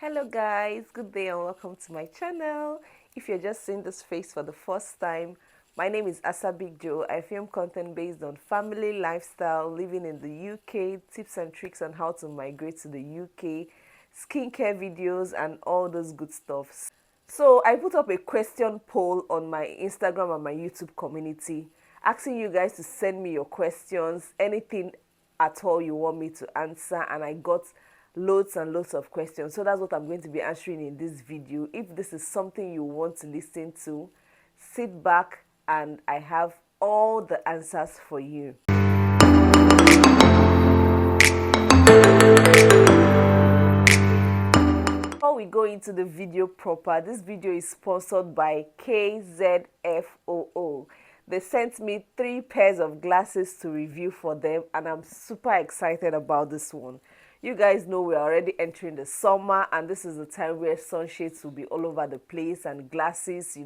Hello guys, good day and welcome to my channel. If you're just seeing this face for the first time, my name is Big Joe. I film content based on family, lifestyle, living in the UK, tips and tricks on how to migrate to the UK, skincare videos and all those good stuff. So I put up a question poll on my Instagram and my YouTube community asking you guys to send me your questions, anything at all you want me to answer, and I got loads and loads of questions. So that's what I'm going to be answering in this video. If this is something you want to listen to, sit back and I have all the answers for you. Before we go into the video proper, this video is sponsored by KZFOO. They sent me 3 pairs of glasses to review for them and I'm super excited about this one. You guys know we're already entering the summer and this is the time where sunshades will be all over the place and glasses,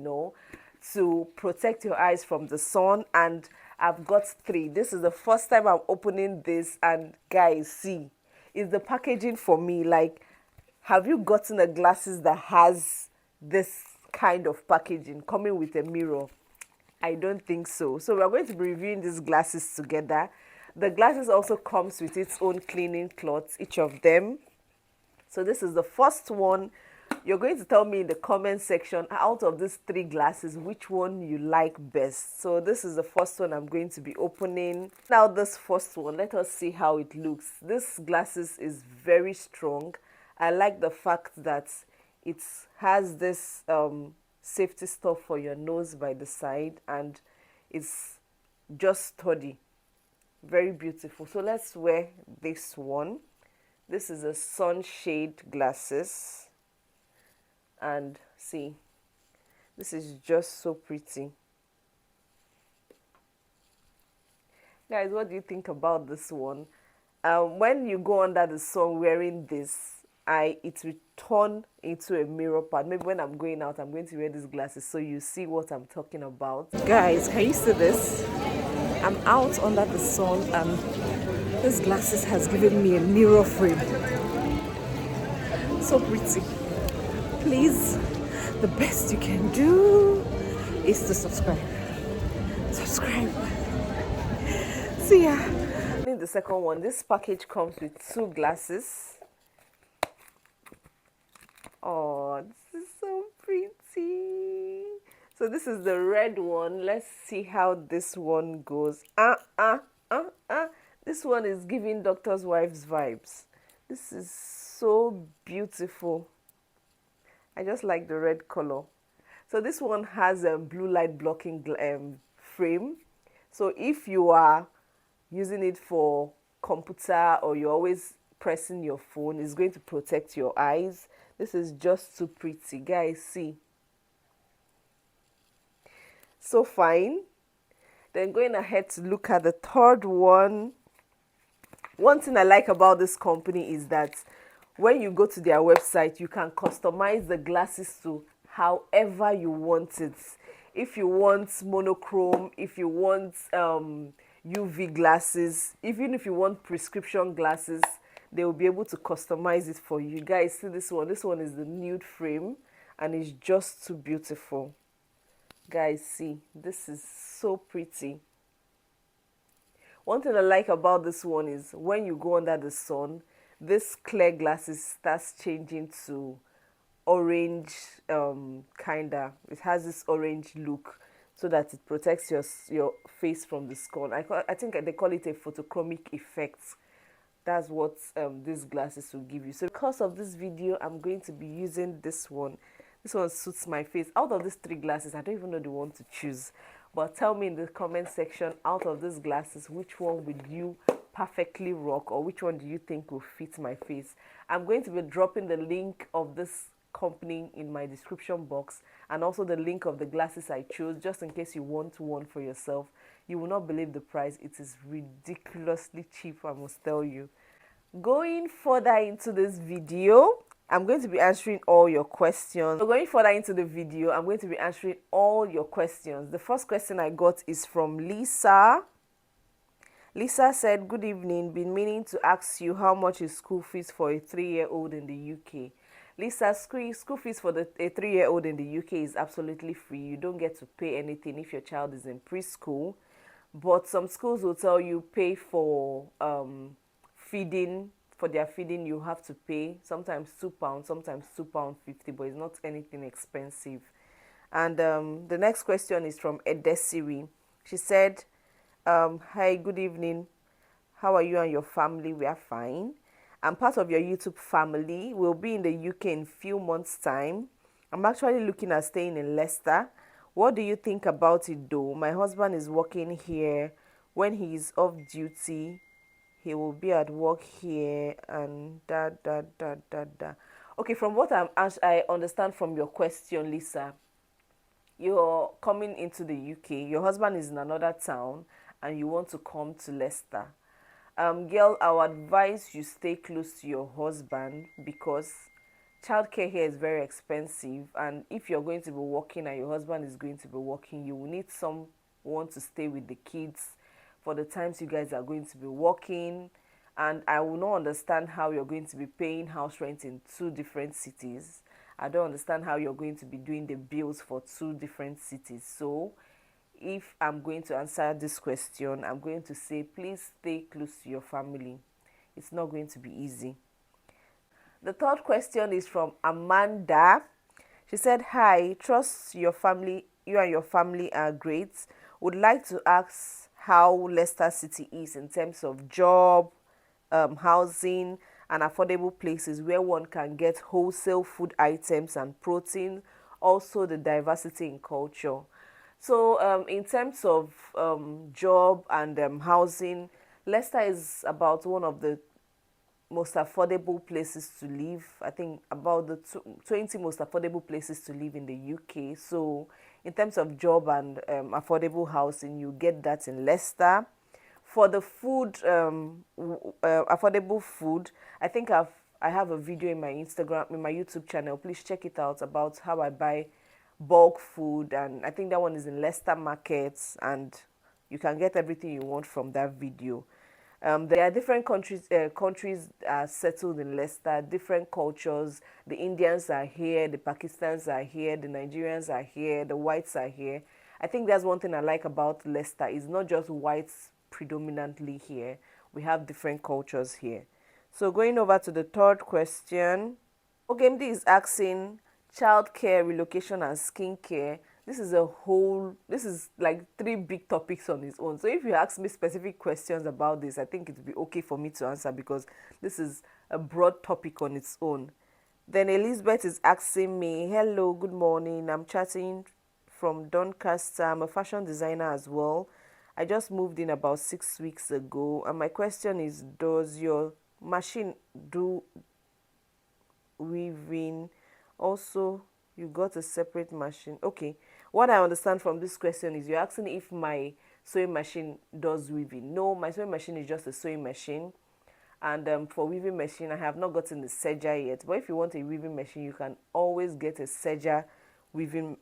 to protect your eyes from the sun. And I've got 3. This is the first time I'm opening this and guys, see, it's the packaging for me. Like, have you gotten a glasses that has this kind of packaging coming with a mirror? I don't think so. So we're going to be reviewing these glasses together. The glasses also comes with its own cleaning cloths, each of them. So this is the first one. You're going to tell me in the comment section, out of these 3 glasses, which one you like best. So this is the first one I'm going to be opening. Now this first one, let us see how it looks. This glasses is very strong. I like the fact that it has this safety stuff for your nose by the side and it's just sturdy. Very beautiful. So let's wear this one. This is a sunshade glasses and see, this is just so pretty. Guys, what do you think about this one? When you go under the sun wearing this, it will turn into a mirror part. Maybe when I'm going out, I'm going to wear these glasses so you see what I'm talking about. Guys, can you see this? I'm out under the sun and this glasses has given me a mirror frame. So pretty. Please, the best you can do is to subscribe. Subscribe. See ya. In the second one, this package comes with 2 glasses. Oh, this is so pretty. So this is the red one. Let's see how this one goes. This one is giving doctor's wife's vibes. This is so beautiful. I just like the red color. So this one has a blue light blocking frame. So if you are using it for computer or you're always pressing your phone, it's going to protect your eyes. This is just too pretty. Guys, see. So fine. Then going ahead to look at the third one. One thing I like about this company is that when you go to their website, you can customize the glasses to however you want it. If you want monochrome, if you want UV glasses, even if you want prescription glasses, they will be able to customize it for you. Guys, see this one. This one is the nude frame and it's just too beautiful. Guys, see, this is so pretty. One thing I like about this one is when you go under the sun, this clear glasses starts changing to orange, kinda. It has this orange look so that it protects your face from the sun. I think they call it a photochromic effect. That's what these glasses will give you. So because of this video, I'm going to be using this one. This one suits my face. Out of these 3 glasses, I don't even know the one to choose. But tell me in the comment section, out of these glasses, which one would you perfectly rock, or which one do you think will fit my face? I'm going to be dropping the link of this company in my description box and also the link of the glasses I chose, just in case you want one for yourself. You will not believe the price. It is ridiculously cheap, I must tell you. Going further into this video, I'm going to be answering all your questions. So going further into the video, I'm going to be answering all your questions. The first question I got is from Lisa. Lisa said, good evening. Been meaning to ask you how much is school fees for a 3-year-old in the UK. Lisa, school fees for a 3-year-old in the UK is absolutely free. You don't get to pay anything if your child is in preschool. But some schools will tell you pay for feeding. For their feeding, you have to pay sometimes £2, sometimes £2.50, but it's not anything expensive. And the next question is from Edesiri. She said, hi, good evening. How are you and your family? We are fine. I'm part of your YouTube family. We'll be in the UK in few months' time. I'm actually looking at staying in Leicester. What do you think about it though? My husband is working here. When he is off duty, he will be at work here and da da da da da. Okay, from what I understand from your question, Lisa, you're coming into the UK, your husband is in another town, and you want to come to Leicester. Girl, I would advise you stay close to your husband because childcare here is very expensive. And if you're going to be working and your husband is going to be working, you will need someone to stay with the kids for the times you guys are going to be working. And I will not understand how you're going to be paying house rent in two different cities. I don't understand how you're going to be doing the bills for two different cities. So if I'm going to answer this question, I'm going to say please stay close to your family. It's not going to be easy. The third question is from Amanda. She said, hi, trust you and your family are great. Would like to ask how Leicester City is in terms of job, housing, and affordable places where one can get wholesale food items and protein, also the diversity in culture. So, in terms of job and housing, Leicester is about one of the most affordable places to live. I think about the 20 most affordable places to live in the UK. So, in terms of job and affordable housing, you get that in Leicester. For the food, affordable food, I think I have a video in my Instagram, in my YouTube channel. Please check it out about how I buy bulk food, and I think that one is in Leicester Markets, and you can get everything you want from that video. There are different countries are settled in Leicester, different cultures. The Indians are here, the Pakistans are here, the Nigerians are here, the whites are here. I think that's one thing I like about Leicester. It's not just whites predominantly here. We have different cultures here. So going over to the third question, OGMD is asking childcare, relocation, and skincare. This is like three big topics on its own. So if you ask me specific questions about this, I think it would be okay for me to answer because this is a broad topic on its own. Then Elizabeth is asking me, hello, good morning. I'm chatting from Doncaster. I'm a fashion designer as well. I just moved in about 6 weeks ago. And my question is, does your machine do weaving? Also, you got a separate machine. Okay, what I understand from this question is you're asking if my sewing machine does weaving. No, my sewing machine is just a sewing machine. And for weaving machine, I have not gotten the serger yet. But if you want a weaving machine, you can always get a serger weaving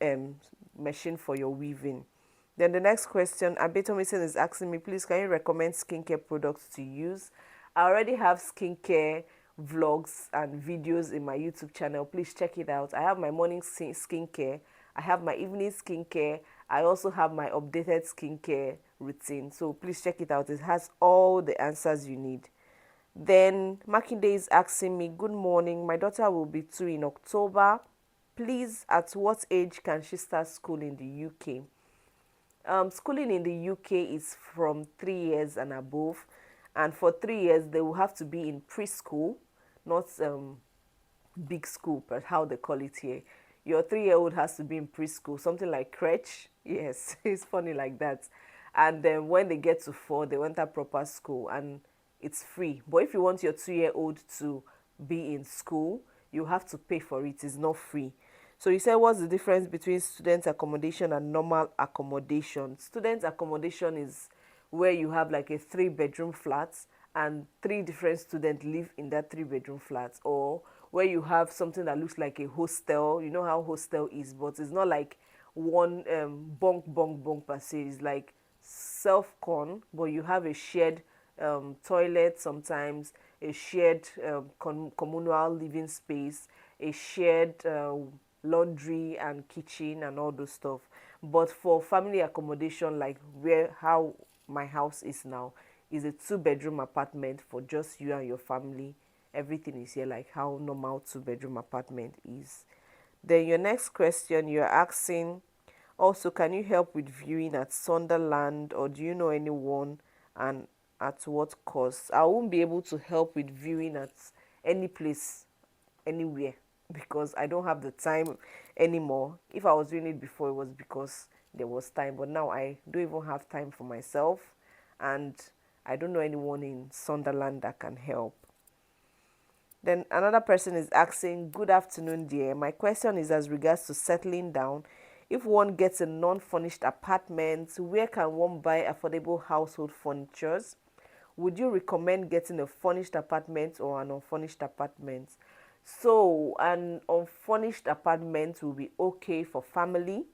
machine for your weaving. Then the next question, Abetomison is asking me, please can you recommend skincare products to use? I already have skincare vlogs and videos in my YouTube channel. Please check it out. I have my morning skincare. I have my evening skincare. I also have my updated skincare routine. So please check it out. It has all the answers you need. Then Makinde is asking me, good morning. My daughter will be 2 in October. Please, at what age can she start school in the UK? Schooling in the UK is from 3 years and above. And for 3 years, they will have to be in preschool, not big school, but how they call it here. Your 3-year-old has to be in preschool, something like crèche. Yes, it's funny like that. And then when they get to 4, they enter proper school and it's free. But if you want your 2-year-old to be in school, you have to pay for it. It's not free. So you said, what's the difference between student accommodation and normal accommodation? Student accommodation is where you have like a 3-bedroom flat and 3 different students live in that 3-bedroom flat, or where you have something that looks like a hostel. You know how hostel is, but it's not like one bunk per se. It's like self-con, but you have a shared toilet sometimes, a shared communal living space, a shared laundry and kitchen and all those stuff. But for family accommodation, like where how my house is now, is a two-bedroom apartment for just you and your family. Everything is here like how normal two-bedroom apartment is. Then your next question, you're asking, also, can you help with viewing at Sunderland, or do you know anyone, and at what cost? I won't be able to help with viewing at any place, anywhere, because I don't have the time anymore. If I was doing it before, it was because there was time, but now I don't even have time for myself, and I don't know anyone in Sunderland that can help. Then another person is asking, good afternoon, dear. My question is as regards to settling down. If one gets a non-furnished apartment, where can one buy affordable household furnitures? Would you recommend getting a furnished apartment or an unfurnished apartment? So, an unfurnished apartment will be okay for family.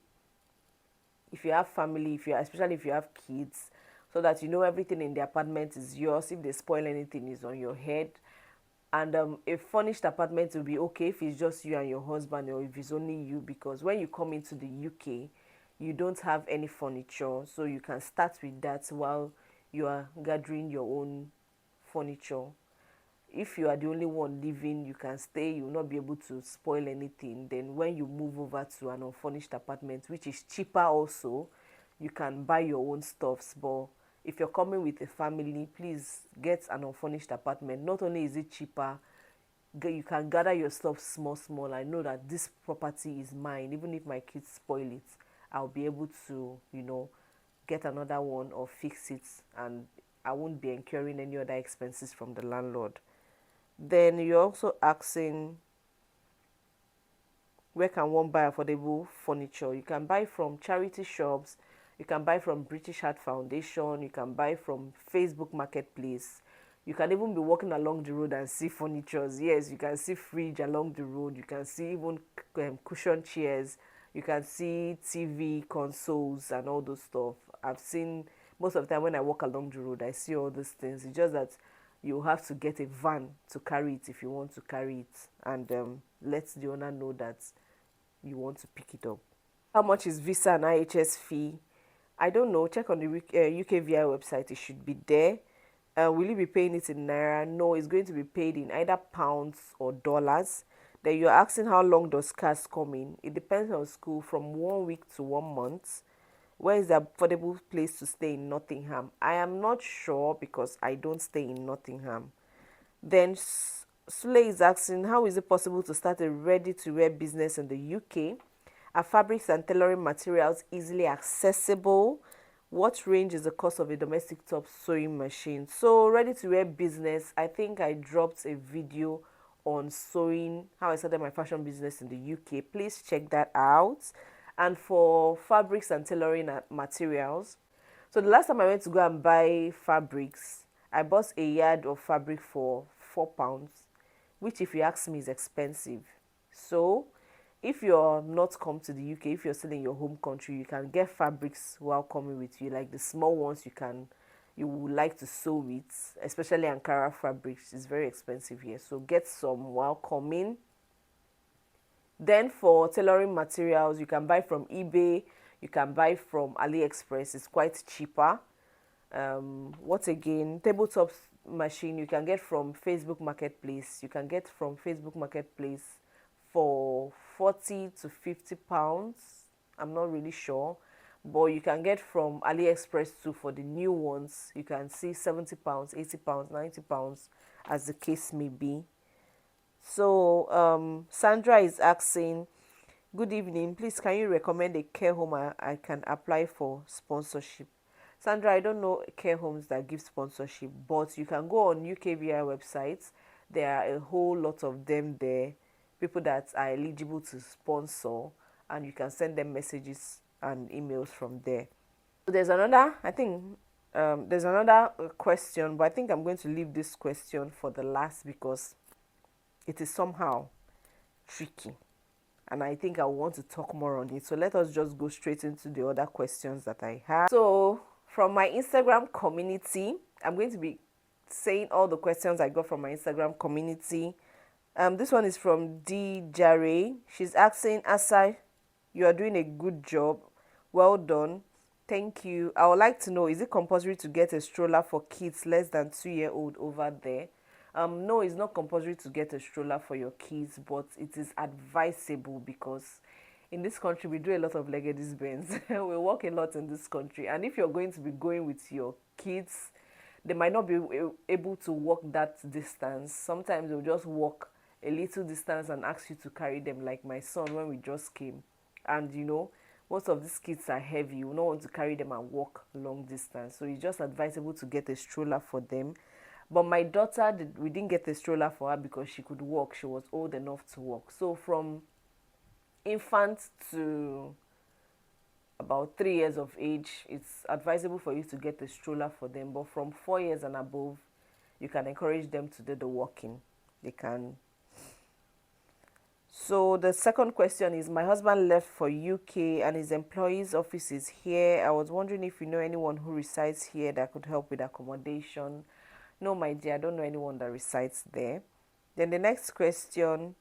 If you have family, if you especially if you have kids, so that you know everything in the apartment is yours. If they spoil anything, is on your head. And a furnished apartment will be okay if it's just you and your husband, or if it's only you, because when you come into the UK, you don't have any furniture, so you can start with that while you are gathering your own furniture. If you are the only one living, you can stay, you will not be able to spoil anything. Then when you move over to an unfurnished apartment, which is cheaper also, you can buy your own stuffs. But if you're coming with a family, please get an unfurnished apartment. Not only is it cheaper, you can gather your stuff small small. I know that this property is mine. Even if my kids spoil it, I'll be able to, get another one or fix it, and I won't be incurring any other expenses from the landlord. Then you're also asking, where can one buy affordable furniture? You can buy from charity shops, you can buy from British Heart Foundation, you can buy from Facebook Marketplace. You can even be walking along the road and see furnitures. Yes, you can see fridge along the road. You can see even cushion chairs. You can see TV consoles and all those stuff. I've seen most of the time when I walk along the road, I see all those things. It's just that you have to get a van to carry it if you want to carry it, and let the owner know that you want to pick it up. How much is visa and IHS fee? I don't know. Check on the UKVI website. It should be there. Will you be paying it in naira? No, it's going to be paid in either pounds or dollars. Then you're asking how long does cars come in? It depends on school, from 1 week to 1 month. Where is the affordable place to stay in Nottingham? I am not sure because I don't stay in Nottingham. Then Sule is asking, how is it possible to start a ready-to-wear business in the UK? Are fabrics and tailoring materials easily accessible? What range is the cost of a domestic top sewing machine? So, ready-to-wear business, I think I dropped a video on sewing, how I started my fashion business in the UK. Please check that out. And for fabrics and tailoring materials, so the last time I went to go and buy fabrics, I bought a yard of fabric for £4, which, if you ask me, is expensive. So if you're not come to the UK, if you're still in your home country, you can get fabrics while coming with you, like the small ones you would like to sew with, especially Ankara fabrics. It's very expensive here, so get some while coming. Then for tailoring materials, you can buy from eBay, you can buy from AliExpress. It's quite cheaper. What again? Tabletop machine you can get from Facebook Marketplace. You can get from Facebook Marketplace for 40 to 50 pounds. I'm not really sure, but you can get from AliExpress too for the new ones. You can see 70 pounds, 80 pounds, 90 pounds, as the case may be. So Sandra is asking, good evening, please can you recommend a care home I can apply for sponsorship? Sandra, I don't know care homes that give sponsorship, but you can go on UKVI websites. There are a whole lot of them there, people that are eligible to sponsor, and you can send them messages and emails from there. So there's another, I think, there's another question, but I think I'm going to leave this question for the last because it is somehow tricky, and I think I want to talk more on it. So let us just go straight into the other questions that I have. So From my Instagram community, I'm going to be saying all the questions I got from my Instagram community. This one is from D Jare. She's asking, Asa, you are doing a good job. Well done. Thank you. I would like to know, is it compulsory to get a stroller for kids less than 2-year-old over there? No, it's not compulsory to get a stroller for your kids, but it is advisable because in this country we do a lot of leggedies bends. We walk a lot in this country, and if you're going to be going with your kids, they might not be able to walk that distance. Sometimes they'll just walk a little distance and ask you to carry them, like my son when we just came. And most of these kids are heavy. You don't want to carry them and walk long distance. So it's just advisable to get a stroller for them. But my daughter, we didn't get a stroller for her because she could walk. She was old enough to walk. So from infant to about 3 years of age, it's advisable for you to get a stroller for them. But from 4 years and above, you can encourage them to do the walking. They can. So the second question is, my husband left for UK and his employee's office is here. I was wondering if you know anyone who resides here that could help with accommodation. No, my dear, I don't know anyone that resides there. Then the next question,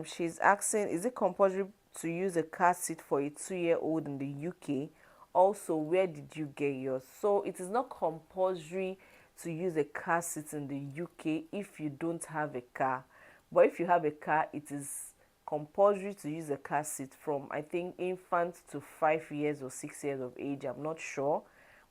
she's asking, is it compulsory to use a car seat for a 2-year-old in the UK? Also, where did you get yours? So it is not compulsory to use a car seat in the UK if you don't have a car. But if you have a car, it is compulsory to use a car seat from, I think, infant to 5 years or 6 years of age. I'm not sure.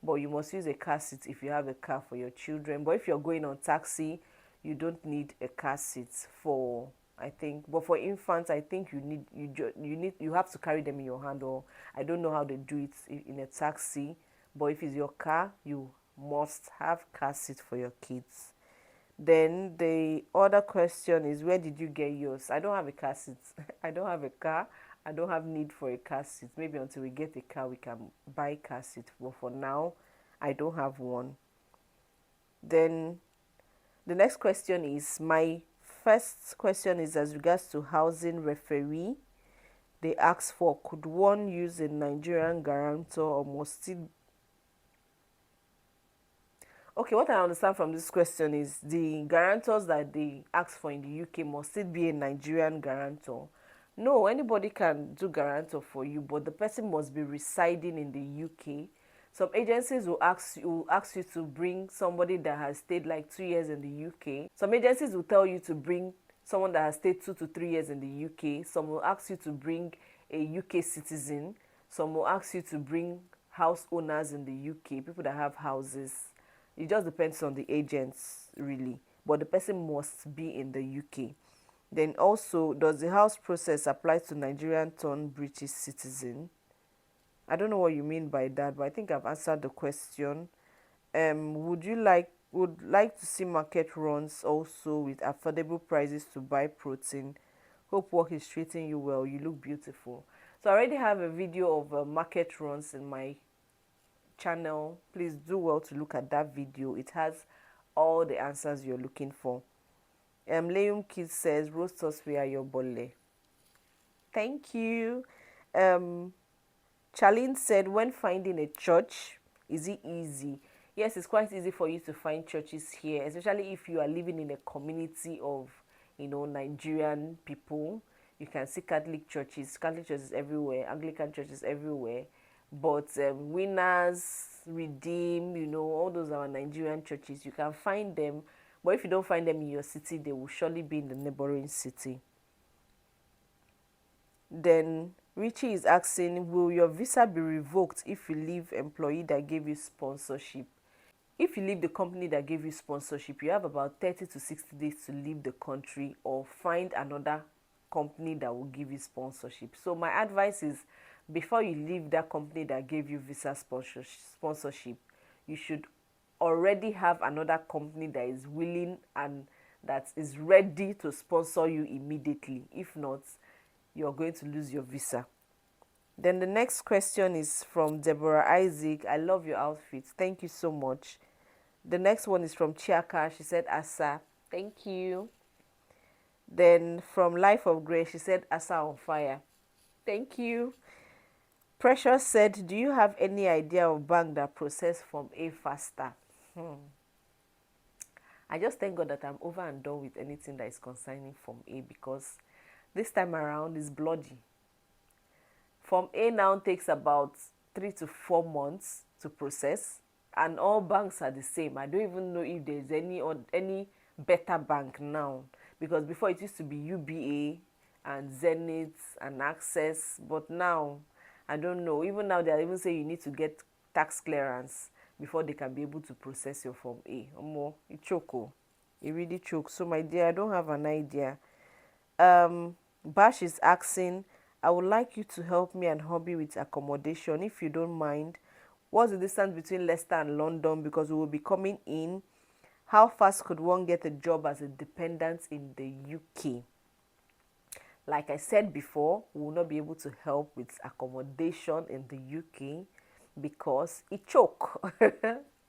But you must use a car seat if you have a car for your children. But if you're going on taxi, you don't need a car seat for, I think. But for infants, I think you have to carry them in your hand, or I don't know how they do it in a taxi. But if it's your car, you must have car seat for your kids. Then the other question is, where did you get yours? I don't have a car seat. I don't have a car. I don't have need for a car seat. Maybe until we get a car, we can buy car seat. But for now, I don't have one. Then the next question is, my first question is as regards to housing referee. They ask for, could one use a Nigerian guarantor or must it? Okay, what I understand from this question is the guarantors that they ask for in the UK, must it be a Nigerian guarantor? No, anybody can do guarantor for you, but the person must be residing in the UK. Some agencies will ask you to bring somebody that has stayed like 2 years in the UK. Some agencies will tell you to bring someone that has stayed 2 to 3 years in the UK. Some will ask you to bring a UK citizen. Some will ask you to bring house owners in the UK, people that have houses. It just depends on the agents, really. But the person must be in the UK. Then also, does the house process apply to Nigerian turned British citizen? I don't know what you mean by that, but I think I've answered the question. Would like to see market runs also with affordable prices to buy protein? Hope work is treating you well. You look beautiful. So I already have a video of market runs in my channel. Please do well to look at that video. It has all the answers you're looking for. Leum Kid says, roast us via your bole. Thank you. Charlene said, when finding a church, is it easy? Yes, it's quite easy for you to find churches here, especially if you are living in a community of, Nigerian people. You can see Catholic churches everywhere, Anglican churches everywhere. But Winners, Redeem, all those are Nigerian churches. You can find them, but if you don't find them in your city, they will surely be in the neighboring city. Then Richie is asking, will your visa be revoked if you leave employee that gave you sponsorship? If you leave the company that gave you sponsorship, you have about 30 to 60 days to leave the country or find another company that will give you sponsorship. So my advice is, before you leave that company that gave you visa sponsorship, you should already have another company that is willing and that is ready to sponsor you immediately. If not, you're going to lose your visa. Then the next question is from Deborah Isaac. I love your outfit. Thank you so much. The next one is from Chiaka. She said, Asa. Thank you. Then from Life of Grace, she said, Asa on fire. Thank you. Precious said, do you have any idea of bank that process Form A faster? I just thank God that I'm over and done with anything that is concerning Form A, because this time around is bloody. Form A now takes about 3 to 4 months to process, and all banks are the same. I don't even know if there's any better bank now, because before it used to be UBA and Zenith and Access, but now I don't know. Even now they are even saying you need to get tax clearance before they can be able to process your Form A. Omo, it choke. It really chokes. So my dear, I don't have an idea. Bash is asking, I would like you to help me and hubby with accommodation, if you don't mind. What's the distance between Leicester and London? Because we will be coming in. How fast could one get a job as a dependent in the UK? Like I said before, we will not be able to help with accommodation in the UK because it choke.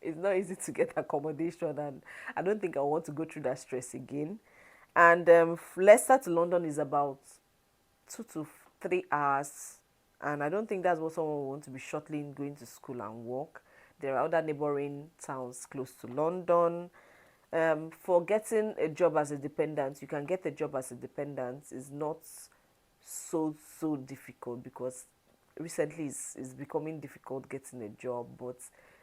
It's not easy to get accommodation, and I don't think I want to go through that stress again. And Leicester to London is about 2 to 3 hours, and I don't think that's what someone will want to be shuttling going to school and work. There are other neighboring towns close to London. For getting a job as a dependent, you can get a job as a dependent. Is not so difficult, because recently it's becoming difficult getting a job, but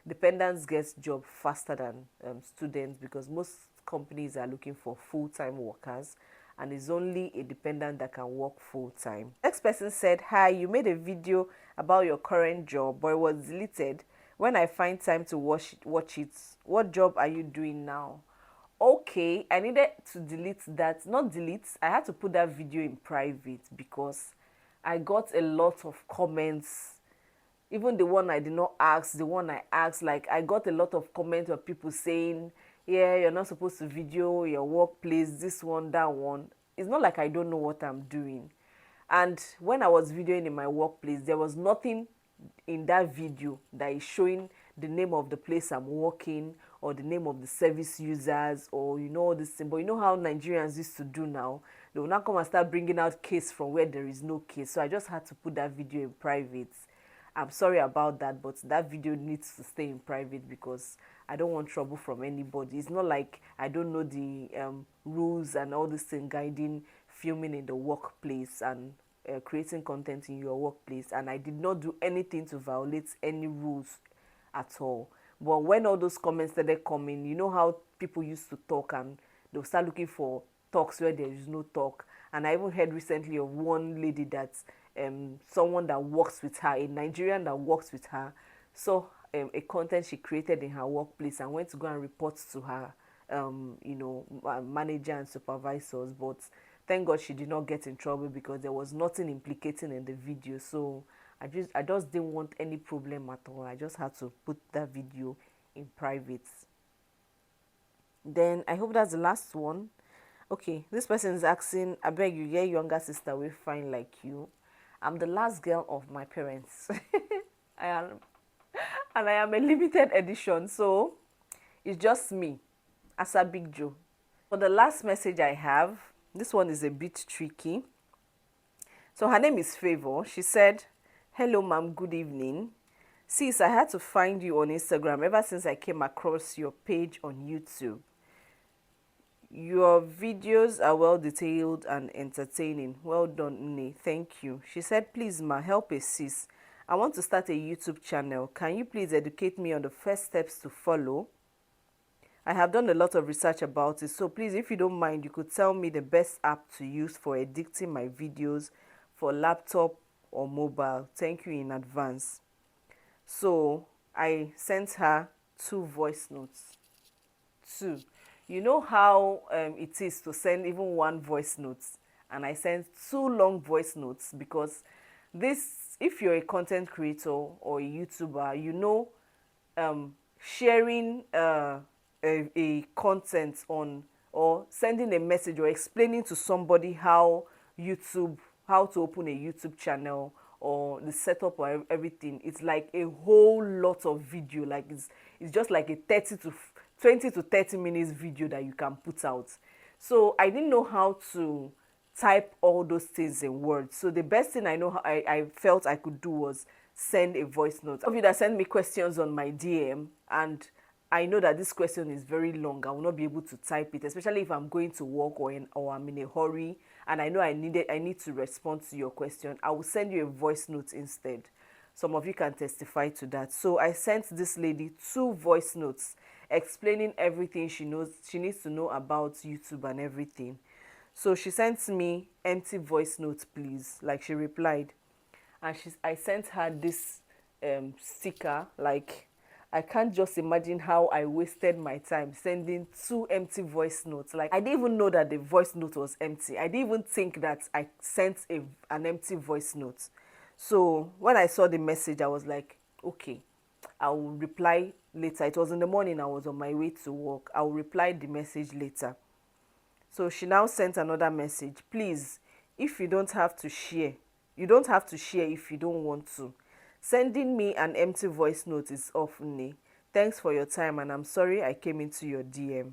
dependents get job faster than students, because most companies are looking for full-time workers, and it's only a dependent that can work full-time. Next person said, hi, you made a video about your current job, but it was deleted. When I find time to watch it, what job are you doing now? Okay, I needed to delete that. Not delete, I had to put that video in private, because I got a lot of comments. Even the one I did not ask, the one I asked, like I got a lot of comments of people saying, yeah, you're not supposed to video your workplace, this one, that one. It's not like I don't know what I'm doing. And when I was videoing in my workplace, there was nothing in that video that is showing the name of the place I'm working, or the name of the service users, or all this thing. But you know how Nigerians used to do now? They will now come and start bringing out case from where there is no case. So I just had to put that video in private. I'm sorry about that, but that video needs to stay in private, because I don't want trouble from anybody. It's not like I don't know the rules and all this thing guiding filming in the workplace and creating content in your workplace, and I did not do anything to violate any rules at all. But when all those comments started coming, you know how people used to talk, and they'll start looking for talks where there is no talk. And I even heard recently of one lady that someone that works with her, a Nigerian that works with her, saw a content she created in her workplace and went to go and report to her manager and supervisors. But thank God she did not get in trouble, because there was nothing implicating in the video. So I just didn't want any problem at all. I just had to put that video in private. Then I hope that's the last one. Okay, this person is asking, I beg you, your younger sister will fine like you. I'm the last girl of my parents. I am, and I am a limited edition, so it's just me, as a Big Joe. For the last message I have, this one is a bit tricky. So her name is Favor. She said, hello ma'am, good evening. Sis, I had to find you on Instagram ever since I came across your page on YouTube. Your videos are well detailed and entertaining. Well done, Nne. Thank you. She said, please ma, help a sis. I want to start a YouTube channel. Can you please educate me on the first steps to follow? I have done a lot of research about it, so please, if you don't mind, you could tell me the best app to use for editing my videos for laptop or mobile. Thank you in advance. So I sent her 2 voice notes. 2. You know how it is to send even 1 voice note, and I sent 2 long voice notes, because this, if you're a content creator or a YouTuber, sharing a content on, or sending a message or explaining to somebody how to open a YouTube channel, or the setup or everything, it's like a whole lot of video. Like it's just like a 20 to 30 minutes video that you can put out. So I didn't know how to type all those things in words. So the best thing I felt I could do was send a voice note. Some of you that send me questions on my DM, and I know that this question is very long. I will not be able to type it, especially if I'm going to work or I'm in a hurry and I know I need to respond to your question. I will send you a voice note instead. Some of you can testify to that. So I sent this lady 2 voice notes explaining everything she needs to know about YouTube and everything. So she sent me empty voice notes, please, like she replied. And I sent her this sticker. Like, I can't just imagine how I wasted my time sending 2 empty voice notes. Like, I didn't even know that the voice note was empty. I didn't even think that I sent an empty voice note. So when I saw the message, I was like, okay, I will reply later. It was in the morning. I was on my way to work. I will reply the message later. So she now sent another message. Please, if you don't have to share, you don't have to share if you don't want to. Sending me an empty voice note is off, Nne. Thanks for your time, and I'm sorry I came into your DM.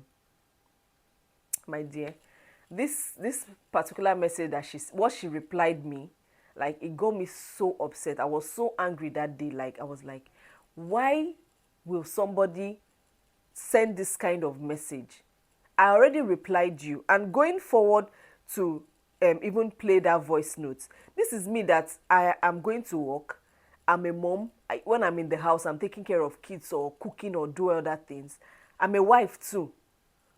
My dear, this particular message that what she replied me, like, it got me so upset. I was so angry that day. Like, I was like, why will somebody send this kind of message? I already replied you, and going forward to even play that voice note, this is me that I am going to work. I'm a mom. When I'm in the house, I'm taking care of kids or cooking or doing other things. I'm a wife too.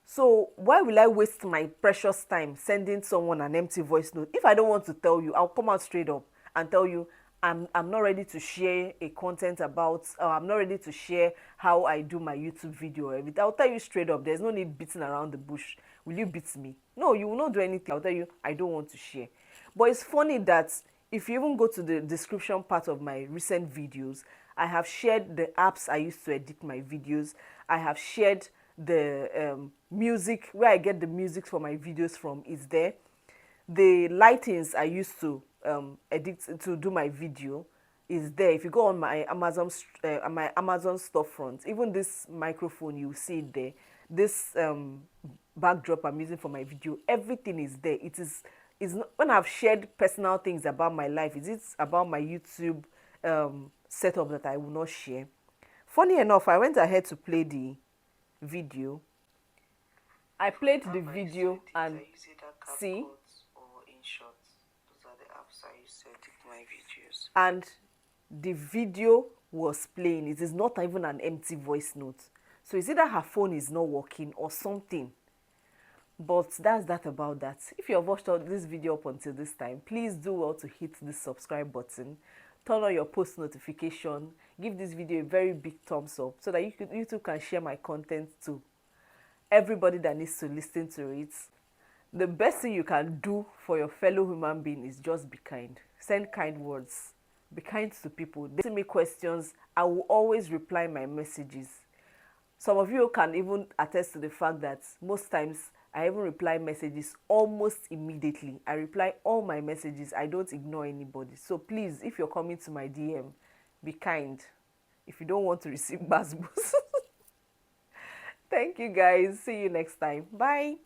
So why will I waste my precious time sending someone an empty voice note? If I don't want to tell you, I'll come out straight up and tell you I'm not ready to share a content about, I'm not ready to share how I do my YouTube video or everything. I'll tell you straight up. There's no need beating around the bush. Will you beat me? No, you will not do anything. I'll tell you I don't want to share. But it's funny that if you even go to the description part of my recent videos, I have shared the apps I use to edit my videos. I have shared the music, where I get the music for my videos from is there. The lightings I use to edit, to do my video, is there. If you go on my Amazon storefront, even this microphone, you see it there. This backdrop I'm using for my video, everything is there. It is not, when I've shared personal things about my life, is it about my YouTube setup that I will not share? Funny enough, I went ahead to play the video. I played the video and see, and the video was playing. It is not even an empty voice note. So it's either her phone is not working or something. But that's that about that. If you have watched this video up until this time, please do well to hit the subscribe button, turn on your post notification, give this video a very big thumbs up so that YouTube can share my content to everybody that needs to listen to it. The best thing you can do for your fellow human being is just be kind. Send kind words. Be kind to people. They send me questions. I will always reply my messages. Some of you can even attest to the fact that most times I even reply messages almost immediately. I reply all my messages. I don't ignore anybody. So please, if you're coming to my DM, be kind. If you don't want to receive basbos. Thank you guys. See you next time. Bye.